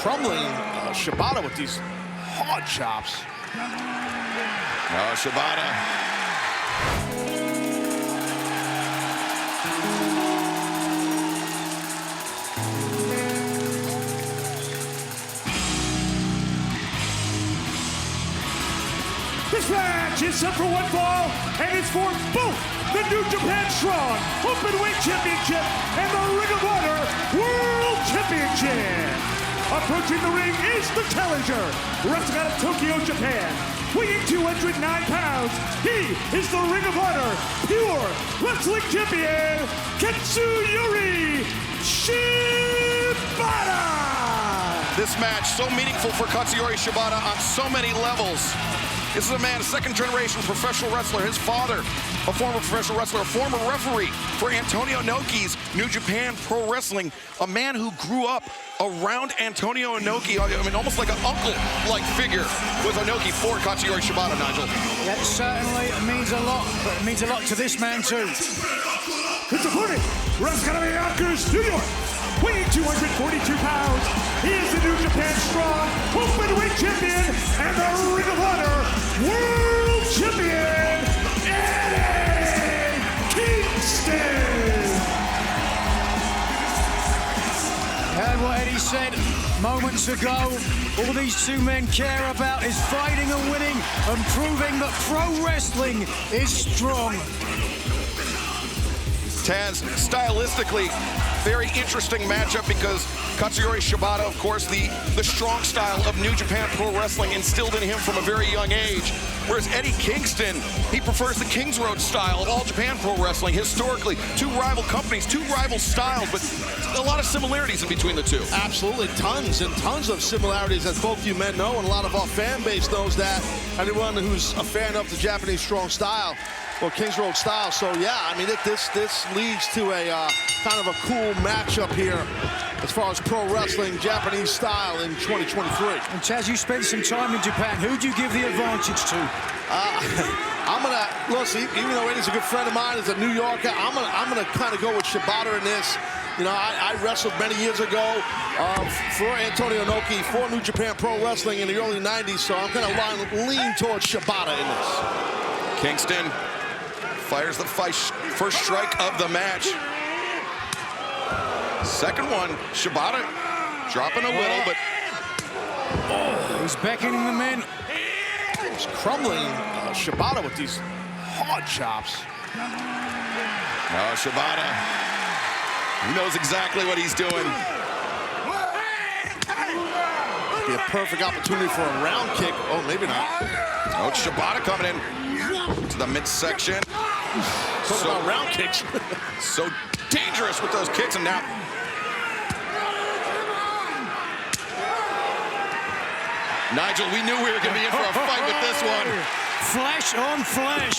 crumbling Shibata with these hard chops. Shibata. This match is set for one fall, and it's for both the New Japan Strong Openweight Championship and the Ring of Honor World Championship. Approaching the ring is the challenger, wrestling out of Tokyo, Japan. Weighing 209 pounds, he is the Ring of Honor Pure Wrestling Champion, Katsuyori Shibata! This match so meaningful for Katsuyori Shibata on so many levels. This is a man, a second-generation professional wrestler. His father, a former professional wrestler, a former referee for Antonio Inoki's New Japan Pro Wrestling. A man who grew up around Antonio Inoki, I mean, almost like an uncle-like figure with Inoki for Katsuyori Shibata, Nigel. That certainly means a lot, but it means a lot to this man, too. His opponent, wrestling out of Yonkers, New York. Weighing 242 pounds, he is the New Japan Strong Openweight Champion and the Ring of Honor World Champion, Eddie Kingston! And what Eddie said moments ago, all these two men care about is fighting and winning and proving that pro wrestling is strong. Taz, stylistically, very interesting matchup because Katsuyori Shibata, of course, the strong style of New Japan Pro Wrestling instilled in him from a very young age. Whereas Eddie Kingston, he prefers the Kings Road style of All Japan Pro Wrestling. Historically, two rival companies, two rival styles, but a lot of similarities in between the two. Absolutely, tons and tons of similarities, as both you men know, and a lot of our fan base knows that. Anyone who's a fan of the Japanese strong style, or Kings Road style. So yeah, I mean, this leads to a kind of a cool matchup here as far as pro wrestling Japanese style in 2023. And Chaz, you spent some time in Japan. Who do you give the advantage to? I'm gonna listen. Even though Eddie's a good friend of mine, as a New Yorker, I'm gonna kind of go with Shibata in this. You know, I wrestled many years ago for Antonio Inoki for New Japan Pro Wrestling in the early '90s, so I'm gonna lean towards Shibata in this. Kingston fires the first strike of the match. Second one, Shibata dropping a little, but... He's beckoning them in. He's crumbling Shibata with these hard chops. Shibata, he knows exactly what he's doing. Be a perfect opportunity for a round kick. Oh, maybe not. Oh, Shibata coming in to the midsection. So round kicks. So dangerous with those kicks, and now Nigel, we knew we were going to be in for a fight with this one. Flesh on flesh.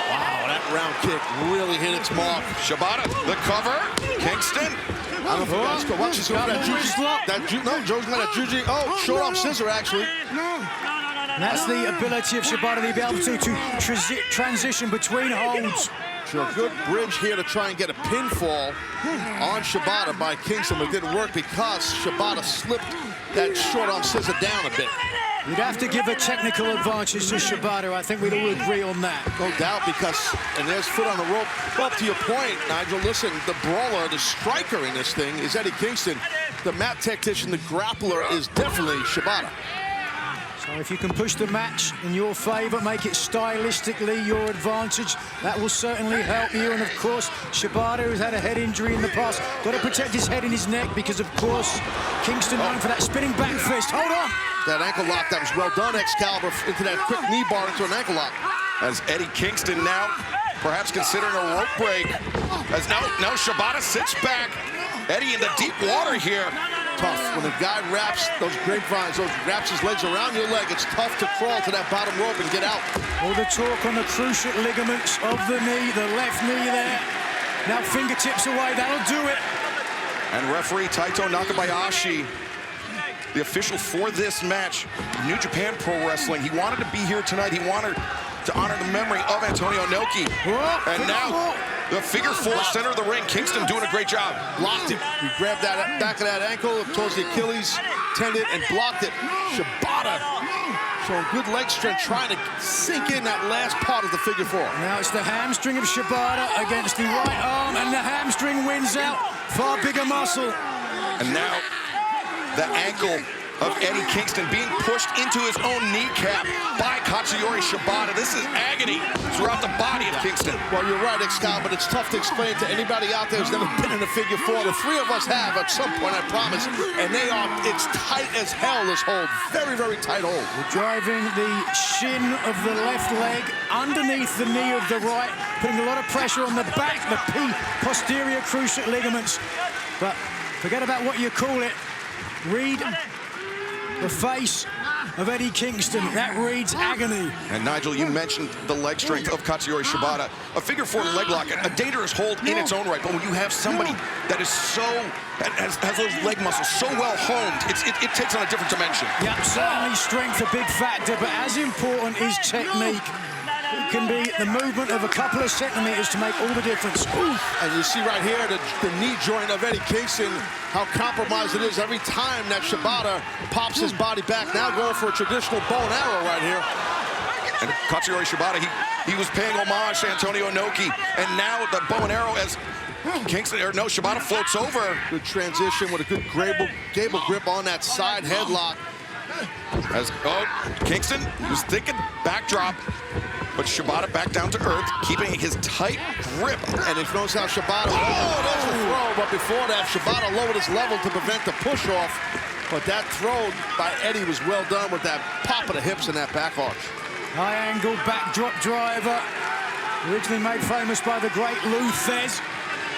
Wow, that round kick really hit its mark. Shibata, the cover. Kingston. I don't know if you guys go. Watch this go for that juji. No, Joe's got that juji. Oh, short arm scissor, actually. And that's the ability of Shibata to be able to transition between holds. So a good bridge here to try and get a pinfall on Shibata by Kingston, but it didn't work because Shibata slipped that short arm scissor down a bit. You'd have to give a technical advantage to Shibata. I think we'd all agree on that. No doubt, because, and there's foot on the rope. Well, to your point, Nigel, listen, the brawler, the striker in this thing is Eddie Kingston. The mat tactician, the grappler is definitely Shibata. So if you can push the match in your favor, make it stylistically your advantage, that will certainly help you. And of course, Shibata, who's had a head injury in the past, got to protect his head and his neck because, of course, Kingston known for that spinning back fist. Hold on. That ankle lock, that was well done, Excalibur, into that quick knee bar into an ankle lock. As Eddie Kingston now perhaps considering a rope break. As now Shibata sits back. Eddie in the deep water here. Tough. When the guy wraps those grapevines, wraps his legs around your leg, it's tough to crawl to that bottom rope and get out. All the talk on the cruciate ligaments of the knee, the left knee there. Now fingertips away, that'll do it. And referee Taito Nakabayashi, the official for this match, New Japan Pro Wrestling. He wanted to be here tonight. He wanted to honor the memory of Antonio Inoki. And now The figure four, center of the ring. Kingston doing a great job. Blocked it. He grabbed that back of that ankle towards the Achilles tendon and blocked it. Shibata showing good leg strength, trying to sink in that last part of the figure four. Now it's the hamstring of Shibata against the right arm, and the hamstring wins out. Far bigger muscle. And now the ankle of Eddie Kingston being pushed into his own kneecap by Katsuyori Shibata. This is agony throughout the body of Kingston. Well, you're right, Excalibur, but it's tough to explain to anybody out there who's never been in a figure four. The three of us have at some point, I promise. And it's tight as hell, this hold. Very, very tight hold. We're driving the shin of the left leg underneath the knee of the right, putting a lot of pressure on the back, the posterior cruciate ligaments. But forget about what you call it. Read the face of Eddie Kingston. That reads agony. And Nigel, you mentioned the leg strength of Katsuyori Shibata. A figure four leg lock, a dangerous hold in its own right, but when you have somebody that is has those leg muscles so well honed, it takes on a different dimension. Yep, certainly strength a big factor, but as important is technique. It can be the movement of a couple of centimeters to make all the difference. And you see right here the knee joint of Eddie Kingston, how compromised it is every time that Shibata pops his body back. Now going for a traditional bow and arrow right here. And Katsuyori Shibata, he was paying homage to Antonio Inoki, and now the bow and arrow as Shibata floats over. Good transition with a good gable grip on that side headlock. Kingston, he was thinking backdrop, but Shibata back down to earth, keeping his tight grip. And if you notice how Shibata, there's the throw, but before that, Shibata lowered his level to prevent the push-off. But that throw by Eddie was well done with that pop of the hips and that back arch. High angle backdrop driver, originally made famous by the great Lou Thez,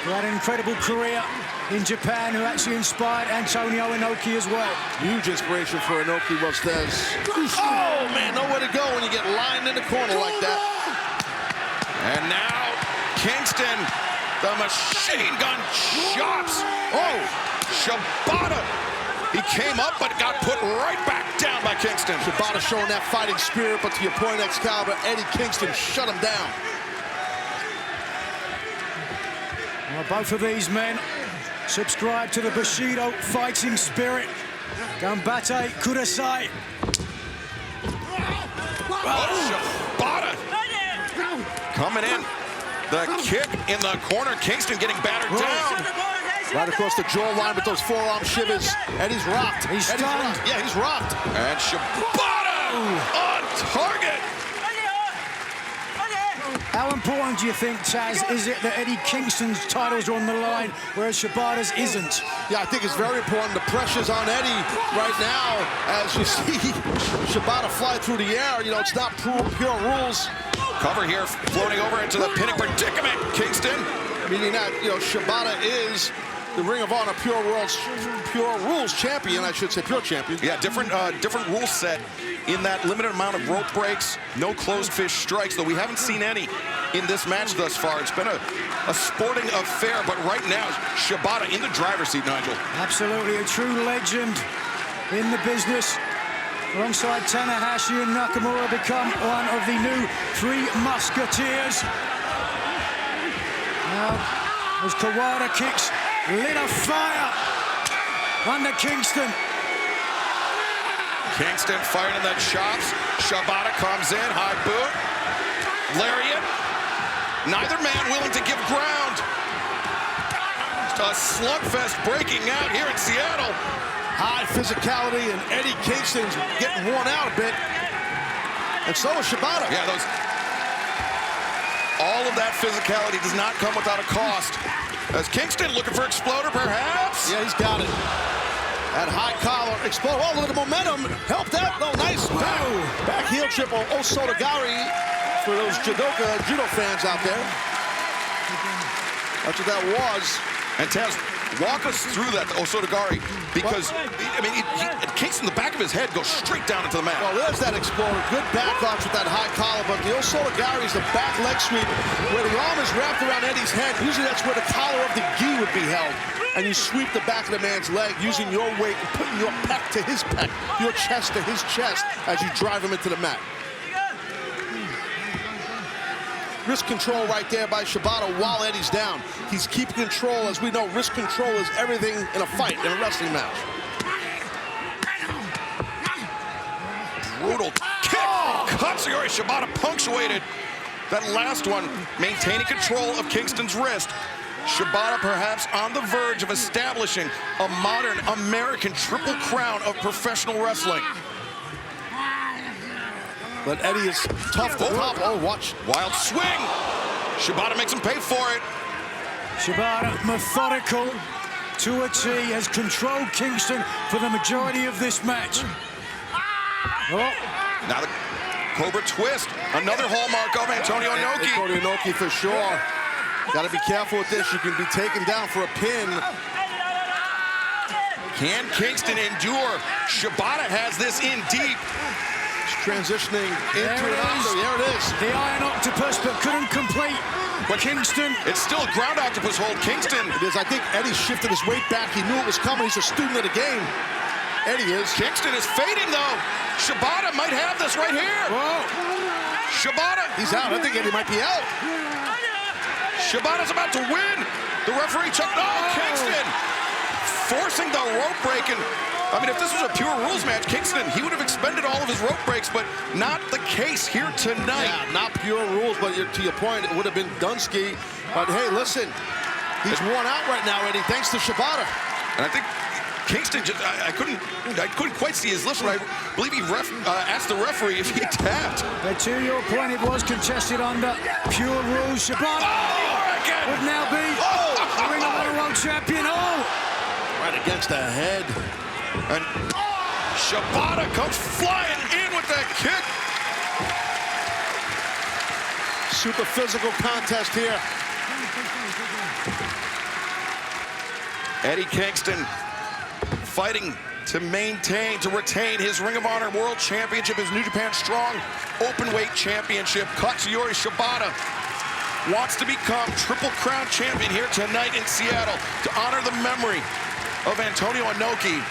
who had an incredible career in Japan, who actually inspired Antonio Inoki as well. Huge inspiration for Inoki was Thez. Oh, man, nowhere to go when you get lined in the corner like that. And now, Kingston, the machine gun chops. Oh, Shibata. He came up, but got put right back down by Kingston. Shibata showing that fighting spirit, but to your point, Excalibur, Eddie Kingston shut him down. Well, both of these men subscribe to the Bushido fighting spirit. Gambate Kudasai. Shibata coming in. The kick in the corner. Kingston getting battered down. Right across the jawline with those forearm shivers. Eddie's rocked. He's stunned. Yeah, he's rocked. And Shibata on target. How important do you think, Taz, is it that Eddie Kingston's titles are on the line, whereas Shibata's isn't? Yeah, I think it's very important. The pressure's on Eddie right now. As you see Shibata fly through the air, you know, it's not pure rules. Cover here, floating over into the pinning predicament, Kingston. Meaning that, you know, Shibata is the Ring of Honor Pure Rules champion, I should say, pure champion. Yeah, different rule set in that limited amount of rope breaks, no closed fist strikes, though we haven't seen any in this match thus far. It's been a sporting affair, but right now, Shibata in the driver's seat, Nigel. Absolutely, a true legend in the business. Alongside Tanahashi and Nakamura, become one of the new Three Musketeers. Now, as Kawada kicks, lit a fire under Kingston. Kingston firing the chops. Shibata comes in, high boot. Lariat. Neither man willing to give ground. A slugfest breaking out here in Seattle. High physicality, and Eddie Kingston's getting worn out a bit. And so is Shibata. Yeah, all of that physicality does not come without a cost. As Kingston looking for Exploder, perhaps? Yeah, he's got it. That high collar explode. Oh, look at the momentum. Helped out. Oh, nice. Back heel triple. Osotogari for those judo fans out there. That's what that was. And Taz, walk us through that, Osotogari, because, I mean, Kingston, the back of his head goes straight down into the mat. Well, there's that exploder. Good back arch with that high collar, but the Osotogari is the back leg sweep where the arm is wrapped around Eddie's head. Usually that's where the collar of the gi would be held. And you sweep the back of the man's leg using your weight and putting your pec to his pec, your chest to his chest as you drive him into the mat. wrist control right there by Shibata while Eddie's down. He's keeping control. As we know, wrist control is everything in a fight, in a wrestling match. Brutal kick. Katsuyori Shibata punctuated that last one, maintaining control of Kingston's wrist. Shibata perhaps on the verge of establishing a modern American triple crown of professional wrestling. But Eddie is tough to top. Oh, watch. Wild swing. Shibata makes him pay for it. Shibata, methodical to a T, has controlled Kingston for the majority of this match. Oh. Now the Cobra twist, another hallmark of Antonio Inoki. Antonio Inoki for sure. Got to be careful with this. You can be taken down for a pin. Can Kingston endure? Shibata has this in deep. Transitioning into an octopus. There it is. The Iron Octopus, but couldn't complete. But Kingston. It's still a ground octopus hold. Kingston. It is. I think Eddie shifted his weight back. He knew it was coming. He's a student of the game. Eddie is. Kingston is fading, though. Shibata might have this right here. Whoa. Shibata. He's out. I think Eddie might be out. Shibata's about to win. The referee checked. Oh, Kingston forcing the rope break. And I mean, if this was a pure rules match, Kingston, he would have expended all of his rope breaks, but not the case here tonight. Yeah, not pure rules, but to your point, it would have been Dunsky. But hey, listen, he's worn out right now, Eddie, thanks to Shibata. And I think Kingston just, I couldn't quite see his lips, but I believe he asked the referee if he tapped. But to your point, it was contested under pure rules. Shibata would now be the Ring of Honor World Champion. Right against the head. And Shibata comes flying in with that kick. Super physical contest here. Eddie Kingston fighting to maintain, to retain his Ring of Honor World Championship, his New Japan Strong Openweight Championship. Katsuyori Shibata wants to become Triple Crown Champion here tonight in Seattle to honor the memory of Antonio Inoki.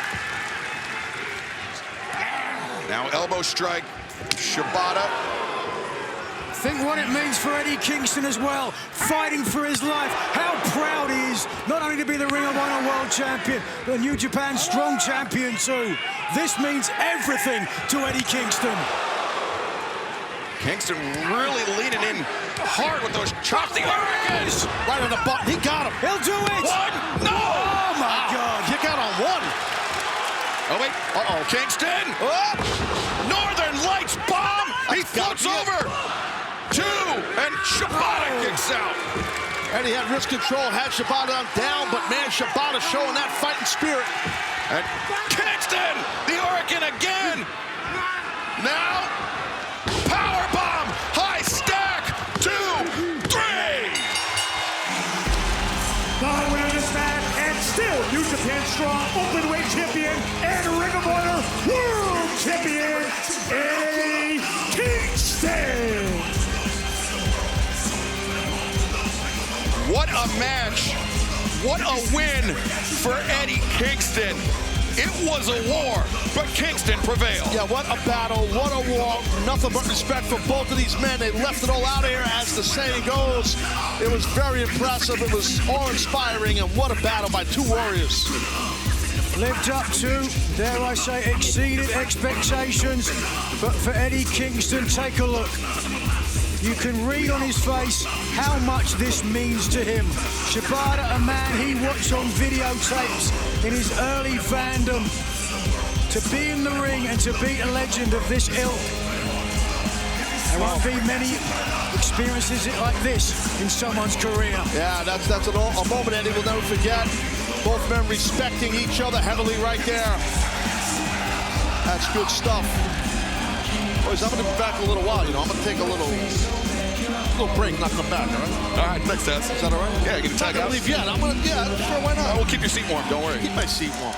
Now elbow strike, Shibata. Think what it means for Eddie Kingston as well, fighting for his life. How proud he is, not only to be the Ring of Honor World Champion, but New Japan Strong Champion too. This means everything to Eddie Kingston. Kingston really leaning in hard with those chops. The Hurricanes! Right on the button, he got him. He'll do it! One, no! Oh my God! Kick out on one. Oh wait, Kingston! Oh. Northern Lights bomb! He floats over! Two, and Shibata kicks out. Eddie had wrist control, had Shibata down, but man, Shibata showing that fighting spirit. And Kingston, the Hurricane again. Now, powerbomb, high stack, 2, 3. The winner of this match, and still New Japan Strong Openweight Champion and Ring of Honor World Champion, Eddie Kingston. What a match. What a win for Eddie Kingston. It was a war, but Kingston prevailed. Yeah, what a battle, what a war. Nothing but respect for both of these men. They left it all out here, as the saying goes. It was very impressive. It was awe-inspiring, and what a battle by two warriors. Lived up to, dare I say, exceeded expectations. But for Eddie Kingston, take a look. You can read on his face how much this means to him. Shibata, a man he watched on videotapes in his early fandom. To be in the ring and to beat a legend of this ilk. There won't be many experiences like this in someone's career. Yeah, that's a moment Eddie will never forget. Both men respecting each other heavily right there. That's good stuff. Boys, I'm going to be back in a little while, you know. I'm going to take a little break and I'll come back, all right? All right, thanks, Tess. Is that all right? Yeah, you can tag I out. Leave yet. I'm going to, yeah, sure, why not? We'll keep your seat warm, don't worry. Keep my seat warm.